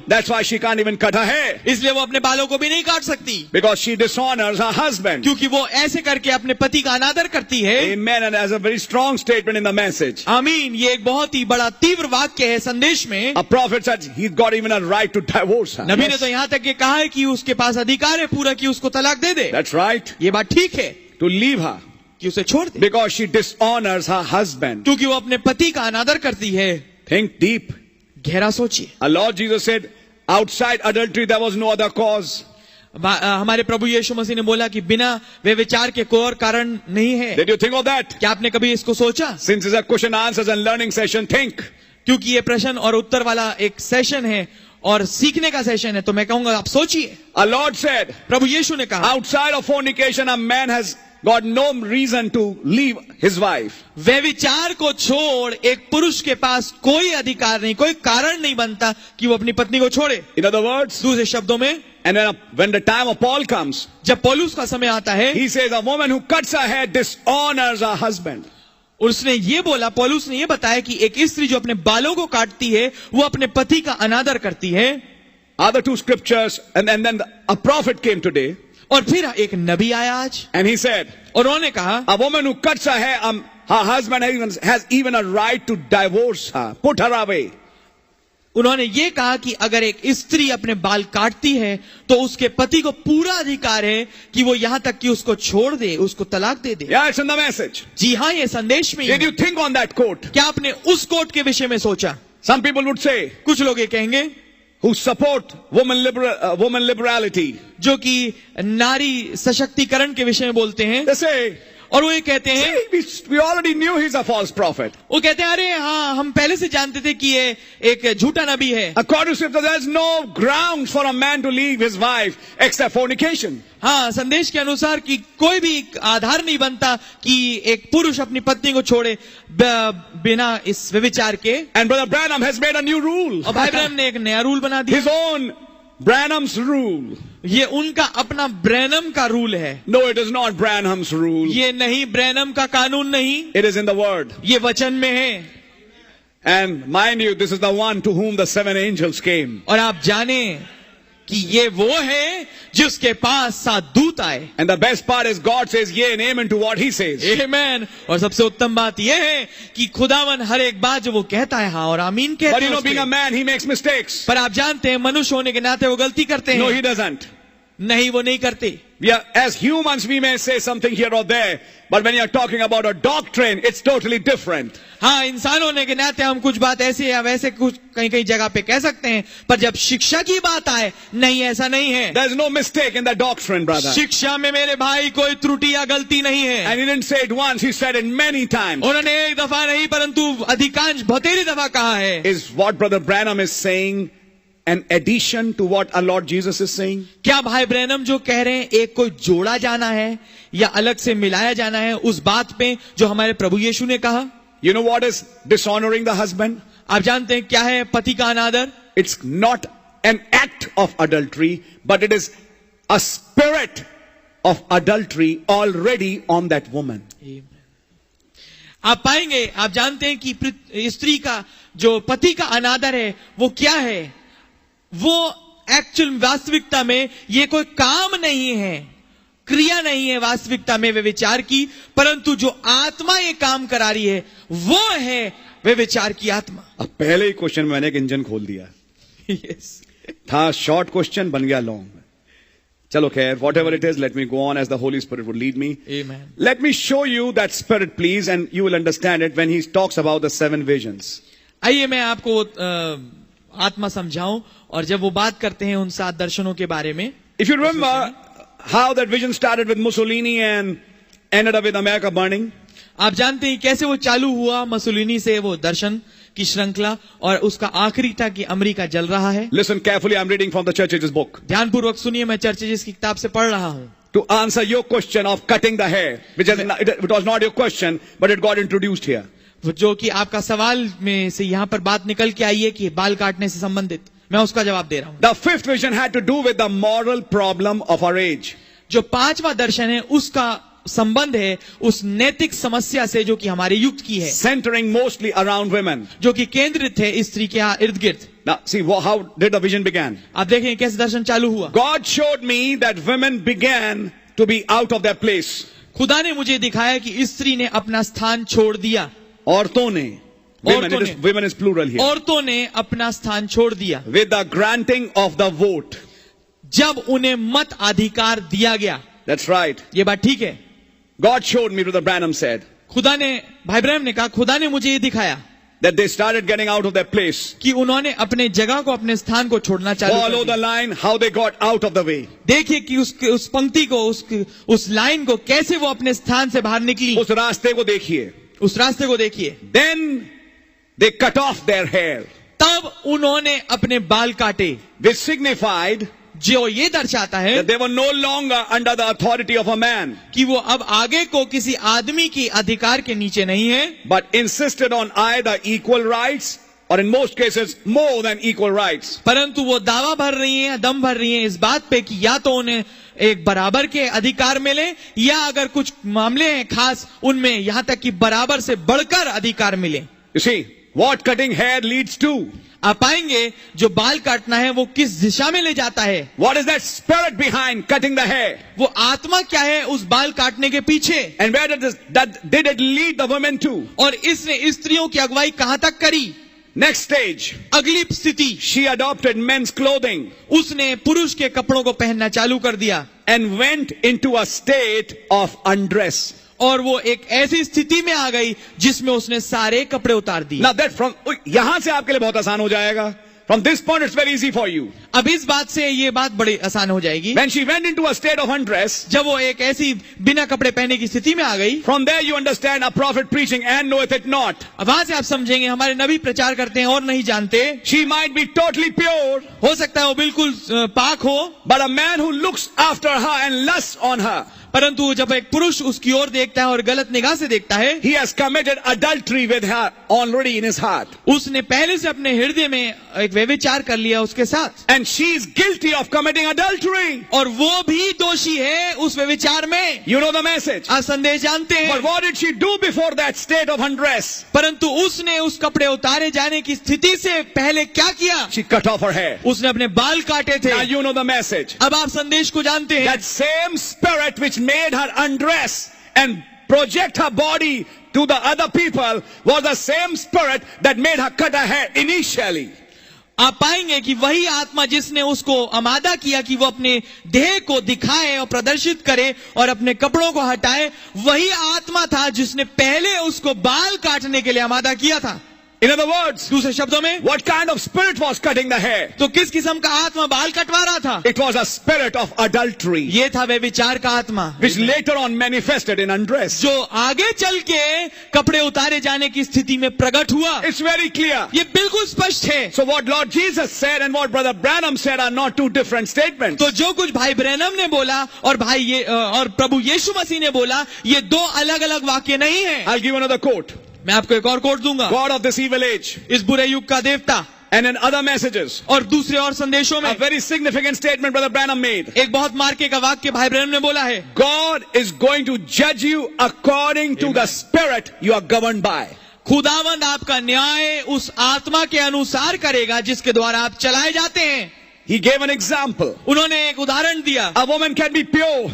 That's why she can't even cut her hair. इसलिए वो अपने बालों को भी नहीं काट सकती, Because she dishonors her husband. क्योंकि वो ऐसे करके अपने पति का अनादर करती है. Amen. And as a very strong statement in the message. आमीन. ये एक बहुत ही बड़ा तीव्र वाक्य है संदेश में. A prophet said he's got even a right to divorce her. नबी ने तो यहाँ तक ये कहा है कि उसके पास अधिकार है पूरा कि उसको तलाक दे दे. That's right. ये बात ठीक है To leave her. कि उसे छोड़ दे, Because she dishonors her husband. क्योंकि वो अपने पति का अनादर करती है. Think deep. गहरा सोचिए. Our Lord Jesus said, outside adultery there was no other cause. हमारे प्रभु यीशु मसीह ने बोला कि बिना व्यभिचार के कोई और कारण नहीं है. Did you think of that? क्या आपने कभी इसको सोचा? Since it's a question answers and learning session, think. क्योंकि ये प्रश्न और उत्तर वाला एक सेशन है और सीखने का सेशन है, तो मैं कहूंगा आप सोचिए. Our Lord said, प्रभु यीशु ने कहा, outside of fornication a man has got no reason to leave his wife. व्यभिचार को छोड़ एक पुरुष के पास कोई अधिकार नहीं, कोई कारण नहीं बनता कि वो अपनी पत्नी को छोड़े. In other words, दूसरे शब्दों में, and when the time of Paul comes, जब पौलुस का समय आता है, he says a woman who cuts her hair dishonors her husband. उसने ये बोला, पौलुस ने ये बताया कि एक स्त्री जो अपने बालों को काटती है वो अपने पति का अनादर करती है. Other two scriptures, and then a prophet came today. और फिर एक नबी आया आज, And he said, और उन्होंने कहा, a woman who cuts her hair, her husband has even a right to divorce her, put her away. उन्होंने ये कहा कि अगर एक स्त्री अपने बाल काटती है तो उसके पति को पूरा अधिकार है कि वो यहाँ तक कि उसको छोड़ दे, उसको तलाक दे दे. Yeah, it's in the message. जी हाँ, ये संदेश में. Did you think on that quote? क्या आपने उस कोट के विषय में सोचा? Some people would say, कुछ लोग ये कहेंगे who support woman liberality. जो कि नारी सशक्तिकरण के विषय में बोलते हैं, They say, और वो ये कहते हैं, we already knew he's a false prophet. वो कहते हैं अरे हाँ, हम पहले से जानते थे कि ये एक झूठा नबी है. According to scripture, there's no grounds for a man to leave his wife except fornication. हाँ, संदेश के अनुसार कि कोई भी आधार नहीं बनता कि एक पुरुष अपनी पत्नी को छोड़े बिना इस व्यभिचार के. And Brother Branham has made a new rule. और भाई ब्रैनम ने एक नया रूल बना दिया. His own Branham's rule. ये उनका अपना ब्रैनम का रूल है. No, it is not Branham's rule. ये नहीं, ब्रैनम का कानून नहीं. It is in the word. ये वचन में है. And mind you, this is the one to whom the 7 angels came. और आप जाने कि ये वो है जिसके पास 7 दूत आए. And the best part is God says yea and amen to what he says. Amen. और सबसे उत्तम बात ये है कि खुदावन हर एक बात जो वो कहता है हाँ और आमीन कहता है. But you know, being a man, he makes mistakes. पर आप जानते हैं मनुष्य होने के नाते वो गलती करते हैं. No, he doesn't. नहीं, वो नहीं करते. We are, as humans, we may say something here or there, but when you are talking about a doctrine, it's totally different. हाँ, इंसान होने के नाते हम कुछ बात ऐसे या वैसे कुछ कहीं कहीं जगह पे कह सकते हैं, पर जब शिक्षा की बात आए, नहीं, ऐसा नहीं है. There's no mistake in the doctrine, brother. शिक्षा में मेरे भाई कोई त्रुटि या गलती नहीं है. And he didn't say it once, he said it many times. उन्होंने एक दफा नहीं परंतु अधिकांश बहुतेरी दफा कहा है. Is what Brother Branham is saying an addition to what our Lord Jesus is saying? क्या भाई ब्रैनम जो कह रहे हैं एक कोई जोड़ा जाना है या अलग से मिलाया जाना है उस बात पे जो हमारे प्रभु यीशु ने कहा? You know what is dishonoring the husband? आप जानते हैं क्या है पति का अनादर? It's not an act of adultery, but it is a spirit of adultery already on that woman. आप पाएंगे, आप जानते हैं कि स्त्री का जो पति का अनादर है वो क्या है? वो एक्चुअल वास्तविकता में ये कोई काम नहीं है, क्रिया नहीं है वास्तविकता में व्यभिचार की, परंतु जो आत्मा ये काम करा रही है वो है व्यभिचार की आत्मा. अब पहले ही क्वेश्चन मैंने एक इंजन खोल दिया. yes. था शॉर्ट क्वेश्चन बन गया लॉन्ग. चलो खैर, whatever it is, let me go on as the Holy Spirit would lead me. Amen. Let me show you that spirit, please, and you will understand it when he talks about the 7 visions. आइए मैं आपको आत्मा समझाऊं, और जब वो बात करते हैं उन 7 दर्शनों के बारे में. If you remember how that vision started with Mussolini and ended up with America burning. आप जानते हैं कैसे वो चालू हुआ मुसोलिनी से वो दर्शन की श्रृंखला, और उसका आखिरी था कि अमेरिका जल रहा है. Listen carefully, I'm reading from the Church Ages book. ध्यानपूर्वक सुनिए, मैं चर्च एजेस की किताब से पढ़ रहा हूं. To answer your question of cutting the hair, it was not your question, but it got introduced here. जो कि आपका सवाल में से यहाँ पर बात निकल के आई है कि बाल काटने से संबंधित, मैं उसका जवाब दे रहा हूँ. The 5th vision had to do with the moral problem of our age. जो 5वां दर्शन है उसका संबंध है उस नैतिक समस्या से जो कि हमारे युग की है. Centering mostly around women. जो कि केंद्रित है स्त्री के इर्द गिर्द. Now, see how did the vision began? आप देखें कैसे दर्शन चालू हुआ. God showed me that women began to be out of their place. खुदा ने मुझे दिखाया कि स्त्री ने अपना स्थान छोड़ दिया. औरतों ने, women is plural here. औरतों ने अपना स्थान छोड़ दिया. With the granting of the vote. जब उन्हें मत अधिकार दिया गया. That's right. ये बात ठीक है. God showed me, Brother Branham said. खुदा ने, भाई ब्रैनम ने कहा, खुदा ने मुझे ये दिखाया that they started getting out of their place. कि उन्होंने अपने जगह को, अपने स्थान को छोड़ना चालू कर Follow दिया. the line, how they got out of the way. देखिए कि उस पंक्ति को, उस लाइन को कैसे वो अपने स्थान से बाहर निकली. उस रास्ते को देखिए. उस रास्ते को देखिए. Then they cut off their hair. तब उन्होंने अपने बाल काटे. Which signified जो ये दर्शाता है that they were no longer under the authority of a man, कि वो अब आगे को किसी आदमी की अधिकार के नीचे नहीं है, but insisted on either equal rights or in most cases more than equal rights. परंतु वो दावा भर रही हैं, दम भर रही हैं इस बात पे कि या तो उन्हें एक बराबर के अधिकार मिले, या अगर कुछ मामले हैं खास उनमें यहां तक कि बराबर से बढ़कर अधिकार मिले. You see, what cutting hair leads to? आप पाएंगे जो बाल काटना है वो किस दिशा में ले जाता है. What is that spirit behind cutting the hair? वो आत्मा क्या है उस बाल काटने के पीछे. And where did it lead the women to? और इसने स्त्रियों की अगुवाई कहां तक करी. Next stage. अगली स्थिति, She adopted men's clothing. उसने पुरुष के कपड़ों को पहनना चालू कर दिया. And went into a state of undress. और वो एक ऐसी स्थिति में आ गई जिसमें उसने सारे कपड़े उतार दिए. Now that यहां से आपके लिए बहुत आसान हो जाएगा. From this point it's very easy for you. अब इस बात से ये बात बड़ी आसान हो जाएगी. When she went into a state of undress, जब वो एक ऐसी बिना कपड़े पहने की स्थिति में आ गई, from there you understand a prophet preaching and knoweth it not. अब वहां से आप समझेंगे हमारे नबी प्रचार करते हैं और नहीं जानते. She might be totally pure, हो सकता है वो बिल्कुल पाक हो, but a man who looks after her and lusts on her, परंतु जब एक पुरुष उसकी ओर देखता है और गलत निगाह से देखता है, he has committed adultery with her already in his heart. उसने पहले से अपने हृदय में एक व्यभिचार कर लिया उसके साथ. And she is guilty of committing adultery. और वो भी दोषी है उस व्यभिचार में. You know the message. आप संदेश जानते हैं. But what did she do before that state of undress? परंतु उसने उस कपड़े उतारे जाने की स्थिति से पहले क्या किया. She cut off her hair. उसने अपने बाल काटे थे. Now you know the message. अब आप संदेश को जानते हैं. That same spirit which made her undress and project her body to the other people was the same spirit that made her cut her hair initially. आप पाएंगे कि वही आत्मा जिसने उसको आमादा किया कि वो अपने देह को दिखाए और प्रदर्शित करे और अपने कपड़ों को हटाए, वही आत्मा था जिसने पहले उसको बाल काटने के लिए आमादा किया था. In other words, दूसरे शब्दों में, what kind of spirit was cutting the hair? तो किस किस्म का आत्मा बाल कटवा रहा था. It was a spirit of adultery, ये था व्यभिचार का आत्मा, which later on manifested in undress. जो आगे चल के कपड़े उतारे जाने की स्थिति में प्रकट हुआ. It's very clear. ये बिल्कुल स्पष्ट है. So what Lord Jesus said and what Brother Branham said are not two different statements. तो जो कुछ भाई ब्रैनम ने बोला और और प्रभु यीशु मसीह ने बोला, ये दो अलग अलग वाक्य नहीं है. I'll give another quote. मैं आपको एक और कोट दूंगा. God of this evil age. इस बुरे युग का देवता. And in other messages. और दूसरे और संदेशों में A very significant statement Brother Branham made. एक बहुत मार्के का वाक्य भाई ब्रैनम ने बोला है. God is going to judge you according to the spirit you are governed by. खुदावंद आपका न्याय उस आत्मा के अनुसार करेगा जिसके द्वारा आप चलाए जाते हैं. He gave an example. उन्होंने एक उदाहरण दिया. A woman can be pure.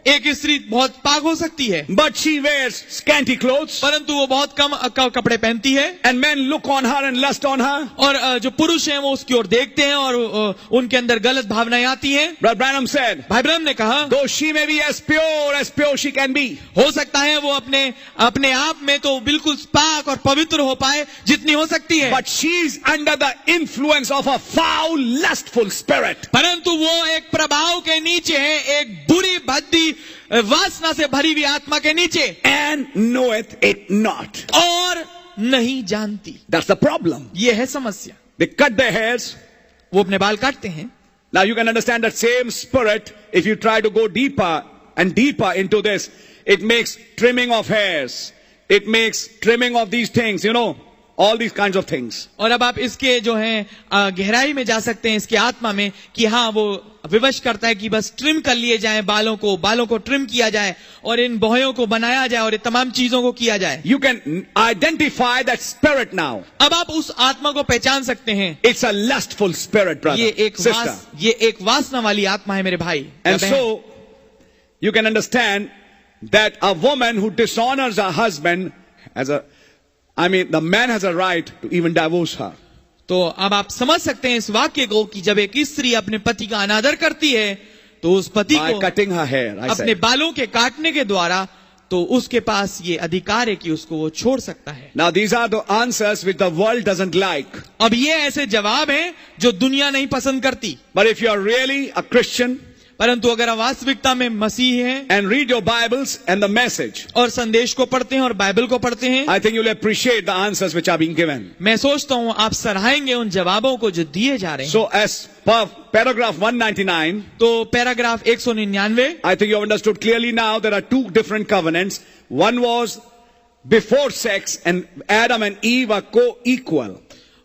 एक स्त्री बहुत पाक हो सकती है, but she wears scanty clothes, परंतु वो बहुत कम कपड़े पहनती है. and men look on her and lust on her. और जो पुरुष हैं वो उसकी ओर देखते हैं और उनके अंदर गलत भावनाएं आती हैं. Brother Branham said, भाई ब्रैनम ने कहा, though she may be as pure she can be, हो सकता है वो अपने आप में तो बिल्कुल पाक और पवित्र हो पाए जितनी हो सकती है, but she's under the influence of a foul lustful spirit. परंतु वो एक प्रभाव के नीचे है, एक बुरी भद्दी वासना से भरी हुई आत्मा के नीचे. And knoweth it not. और नहीं जानती. That's the problem. ये है समस्या. They cut their hairs. वो अपने बाल काटते हैं. Now you can understand that same spirit, if you try to go deeper and deeper into this, it makes trimming of hairs. It makes trimming of these things, all these kinds of things. और अब आप इसके जो है गहराई में जा सकते हैं, इसके आत्मा में, कि हाँ वो विवश करता है कि बस ट्रिम कर लिए जाए बालों को ट्रिम किया जाए और इन बहोयों को बनाया जाए और ये तमाम चीजों को किया जाए. You can identify that spirit now. अब आप उस आत्मा को पहचान सकते हैं. It's a lustful spirit, brother, sister. ये एक वासना वाली आत्मा है मेरे भाई. And so you can understand that a woman who dishonors her husband the man has a right to even divorce her. तो अब आप समझ सकते हैं इस वाक्य को कि जब एक स्त्री अपने पति का अनादर करती है तो उस पति By को cutting her hair, अपने बालों के काटने के द्वारा तो उसके पास ये अधिकार है कि उसको वो छोड़ सकता है. Now these are the answers which the world doesn't like. अब ये ऐसे जवाब हैं जो दुनिया नहीं पसंद करती. But if you are really a Christian, परंतु अगर आप वास्तविकता में मसीह हैं and read your Bibles and the message, और संदेश को पढ़ते हैं और बाइबल को पढ़ते हैं, I think you'll appreciate the answers which are being given. मैं सोचता हूँ आप सराहेंगे उन जवाबों को जो दिए जा रहे हैं. So as per paragraph 199, तो paragraph 199, I think you have understood clearly now there are two different covenants. One was before sex and Adam and Eve are co-equal.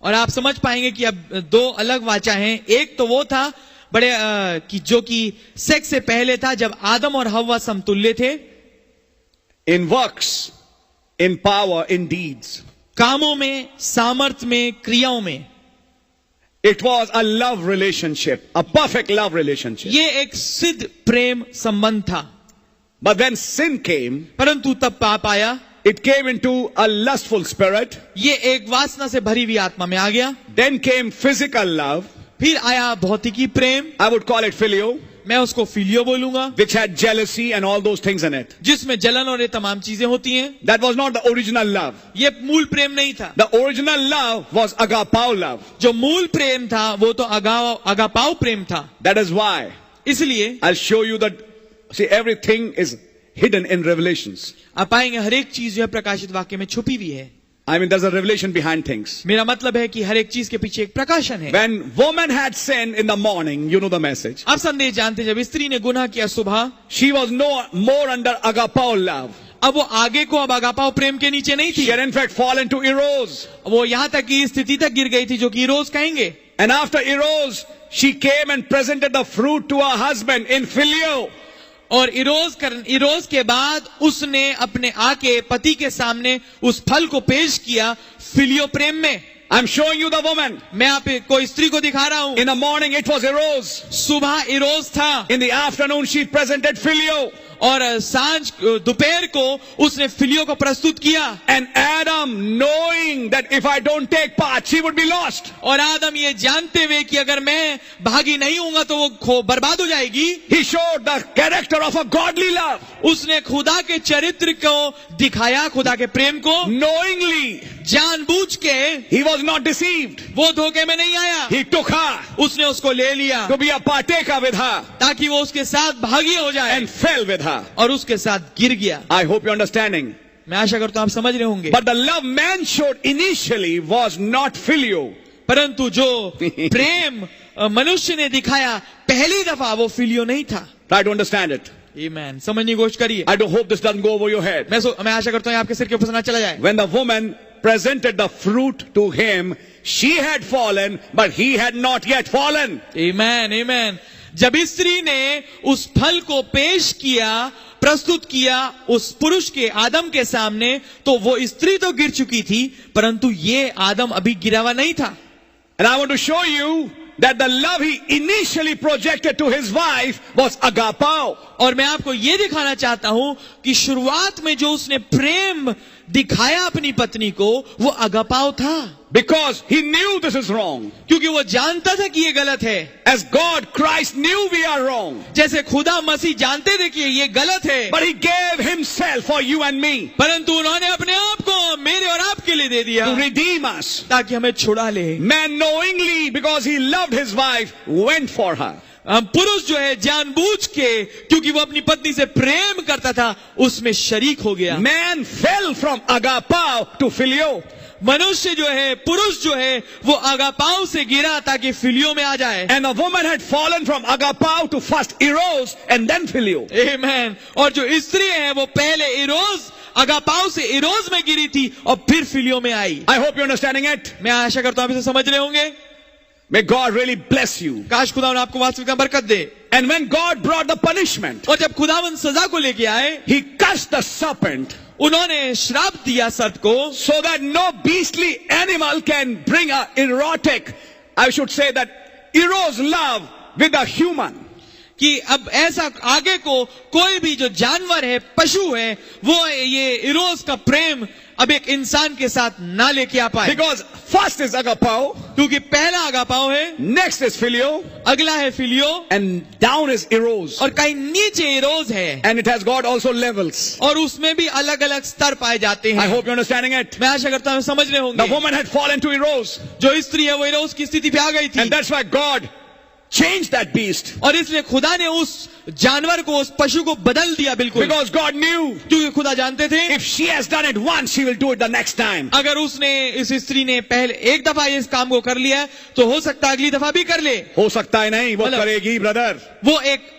और आप समझ पाएंगे कि अब दो अलग वाचा हैं. एक तो वो था कि जो कि सेक्स से पहले था, जब आदम और हव्वा समतुल्य थे. In works, in power, in deeds. कामों में, सामर्थ्य में, क्रियाओं में. It was a love relationship, a perfect love relationship. ये एक सिद्ध प्रेम संबंध था. But when sin came, परंतु तब पाप आया. it came into a lustful spirit. ये एक वासना से भरी हुई आत्मा में आ गया. Then came physical love. फिर आया भौतिकी प्रेम. I would call it filio. मैं उसको फिलियो बोलूंगा. Which had jealousy and all those things in it. जिसमें जलन और ये तमाम चीजें होती हैं. That was not the original love. ये मूल प्रेम नहीं था. The original love was agapao love. जो मूल प्रेम था वो तो अगापाओ प्रेम था. That is why इसलिए I'll show you that. See, everything is hidden in Revelations. आप पाएंगे हर एक चीज जो है प्रकाशित वाक्य में छुपी हुई है. I mean, there's a revelation behind things. मेरा मतलब है कि हर एक चीज के पीछे एक प्रकाशन है. When woman had sinned in the morning, you know the message. आप संदेश जानते हैं, जब स्त्री ने गुनाह किया सुबह, She was no more under agapao love. अब वो आगे को अब अगापाओ प्रेम के नीचे नहीं थी. She had in fact fallen to eros. वो यहाँ तक की स्थिति तक गिर गई थी जो कि इरोज कहेंगे. And after eros, she came and presented the fruit to her husband in filio. और इरोज के बाद उसने अपने आके पति के सामने उस फल को पेश किया फिलियो प्रेम में. I'm showing you the woman. मैं आपको स्त्री को दिखा रहा हूं. In the morning it was eros. सुबह इरोज था. In the afternoon she presented filio. और सांझ दोपहर को उसने फिलियो को प्रस्तुत किया. And Adam, knowing that if I don't take part, she would be lost. और आदम ये जानते हुए कि अगर मैं भागी नहीं होऊंगा तो वो बर्बाद हो जाएगी, he showed the character of a godly love. उसने खुदा के चरित्र को दिखाया, खुदा के प्रेम को. Knowingly, जानबूझ के. he was not deceived. वो धोखे में नहीं आया. He took her. उसने उसको ले लिया to be a partaker with her. ताकि वो उसके साथ भागी हो जाए. And fell with her. और उसके साथ गिर गया. I hope you're understanding. मैं आशा करता हूं आप समझ रहे होंगे. But the love man showed initially was not filio. परंतु जो प्रेम मनुष्य ने दिखाया पहली दफा वो फिलियो नहीं था. Try to understand it. Amen. समझने की कोशिश करिए. I don't hope this doesn't go over your head. मैं आशा करता हूं आपके सिर के ऊपर से ना चला जाए. When the woman presented the fruit to him, she had fallen, but he had not yet fallen. Amen. Amen. जब स्त्री ने उस फल को पेश किया, प्रस्तुत किया उस पुरुष के आदम के सामने, तो वो स्त्री तो गिर चुकी थी, परंतु ये आदम अभी गिरा हुआ नहीं था. And I want to show you that the love he initially projected to his wife was agapao. और मैं आपको ये दिखाना चाहता हूं कि शुरुआत में जो उसने प्रेम दिखाया अपनी पत्नी को, वो अगापाओ था. Because he knew this is wrong. क्योंकि वो जानता था कि ये गलत है. As God, Christ knew we are wrong. जैसे खुदा मसीह जानते थे कि ये गलत है. But he gave himself for you and me. परंतु उन्होंने अपने आप को मेरे और आपके लिए दे दिया. To redeem us. ताकि हमें छुड़ा ले. Man knowingly, because he loved his wife, went for her. पुरुष जो है जानबूझ के, क्योंकि वो अपनी पत्नी से प्रेम करता था, उसमें शरीक हो गया. Man fell from agapao to filio. मनुष्य जो है, पुरुष जो है, वो अगापाओ से गिरा ताकि फिलियो में आ जाए. And the woman had fallen from agapao to first eros and then filio. Amen. और जो स्त्री है वो पहले इरोज अगापाओ से इरोज में गिरी थी और फिर फिलियो में आई। I hope you're understanding it. मैं आशा करता हूं आप इसे समझ रहे होंगे। May God really bless you. काश खुदावन आपको वास्तविक में बरकत दे। And when God brought the punishment, और जब खुदावन सजा को लेके आए, He cursed the serpent उन्होंने श्राप दिया सर्प को, so that no beastly animal can bring a erotic, I should say that eros love with a human. कि अब ऐसा आगे को कोई भी जो जानवर है, पशु है, वो ये इरोस का प्रेम अब एक इंसान के साथ ना लेके आ पाए। Because first is agapao, क्योंकि पहला अगापाओ है, next is filio, अगला है फिलियो, and down is eros. और कहीं नीचे इरोज है, And it has got also levels. और उसमें भी अलग अलग स्तर पाए जाते I हैं। hope you're understanding it. मैं आशा करता हूँ समझ रहे The होंगे। woman had fallen to eros. जो स्त्री है वो इरोज की स्थिति पे आ गई थी, And that's why God changed that beast. और इसलिए खुदा ने उस जानवर को, उस पशु को बदल दिया बिल्कुल। Because God knew क्योंकि खुदा जानते थे if she has done it once, she will do it the next time. अगर उसने, इस स्त्री ने पहले एक दफा इस काम को कर लिया है, तो हो सकता है अगली दफा भी कर ले। हो सकता है नहीं, वो मतलब- करेगी ब्रदर।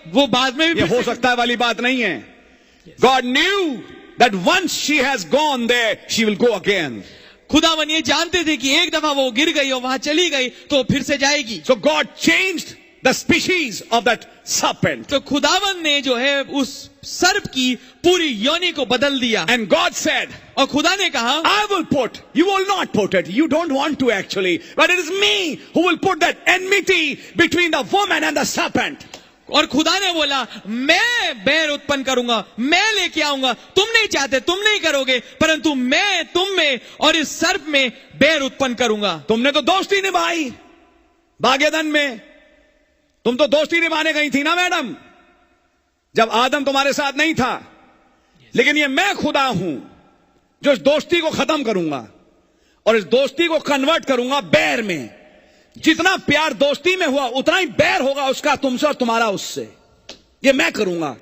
वो बाद में भी ये हो सकता है वाली बात नहीं है। God knew that once she has gone there, she will go again. खुदावन ये जानते थे कि एक दफा वो गिर गई और वहां चली गई तो फिर से जाएगी। So God changed the species of that serpent. तो खुदावन ने जो है उस सर्प की पूरी योनि को बदल दिया। And God said, और खुदा ने कहा, I will put, you will not put it, you don't want to actually, but it is me who will put that enmity between the woman and the serpent. और खुदा ने बोला, मैं बैर उत्पन्न करूंगा, मैं लेके आऊंगा, तुम नहीं चाहते, तुम नहीं करोगे, परंतु मैं तुम में और इस सर्प में बैर उत्पन्न करूंगा। तुमने तो दोस्ती निभाई भाग्यदन में, तुम तो दोस्ती निभाने गई थी ना मैडम, जब आदम तुम्हारे साथ नहीं था। लेकिन ये मैं खुदा हूं जो इस दोस्ती को खत्म करूंगा और इस दोस्ती को कन्वर्ट करूंगा बैर में। जितना प्यार दोस्ती में हुआ उतना ही बैर होगा उसका तुमसे और तुम्हारा उससे। ये मैं करूंगा।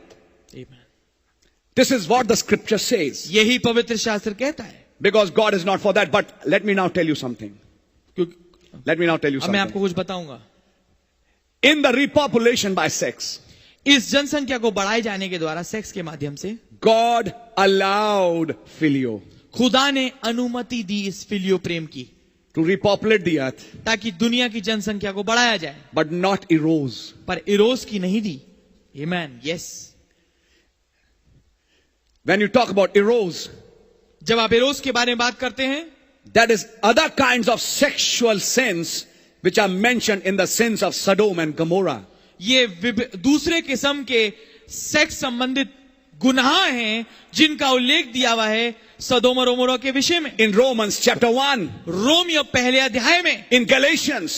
This is what the scripture says. यही पवित्र शास्त्र कहता है। Because God is not for that. But let me now tell you something. Let me now tell you अब मैं आपको something. कुछ बताऊंगा। In the repopulation by sex, इस जनसंख्या को बढ़ाए जाने के द्वारा, सेक्स के माध्यम से, God allowed filio खुदा ने अनुमति दी इस फिलियो प्रेम की, to repopulate the earth, ताकि दुनिया की जनसंख्या को बढ़ाया जाए, but not eros. पर इरोस की नहीं दी। Amen. Yes. When you talk about eros, जब आप इरोस के बारे में बात करते हैं, that is other kinds of sexual sins which are mentioned in the sins of Sodom and Gomorrah. ये दूसरे किस्म के सेक्स संबंधित गुनाह हैं जिनका उल्लेख दिया हुआ है सदोम और अमोरा के विषय में। In Romans chapter 1, रोमियो पहले अध्याय में, in Galatians,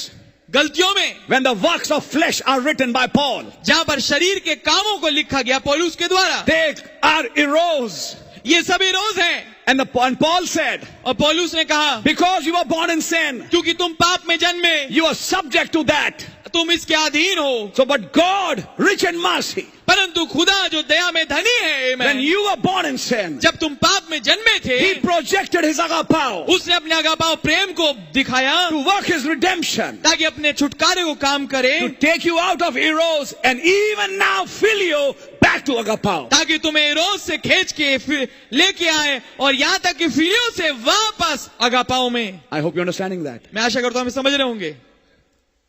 गलतियों में, when the works of flesh are written by Paul, जहां पर शरीर के कामों को लिखा गया पौलुस के द्वारा, they are eros. ये सब इरोस हैं। And Paul said, और पौलुस ने कहा, because you were born in sin, क्योंकि तुम पाप में जन्मे, you are subject to that. तुम इसके अधीन हो। So, but God, rich in mercy, परंतु खुदा जो दया में धनी है, when you were born in sin, जब तुम पाप में जन्मे थे, He projected His agapao उसने अपने अगापाओ प्रेम को दिखाया to work His redemption, ताकि अपने छुटकारे को काम करे, to take you out of eros and even now fill you back to agapao. ताकि तुम्हें इरोस से खींच के फिर लेके आए और यहाँ तक कि फिलियो से वापस अगापाओ में। I hope you're understanding that. मैं आशा करता हूँ आप समझ रहे होंगे।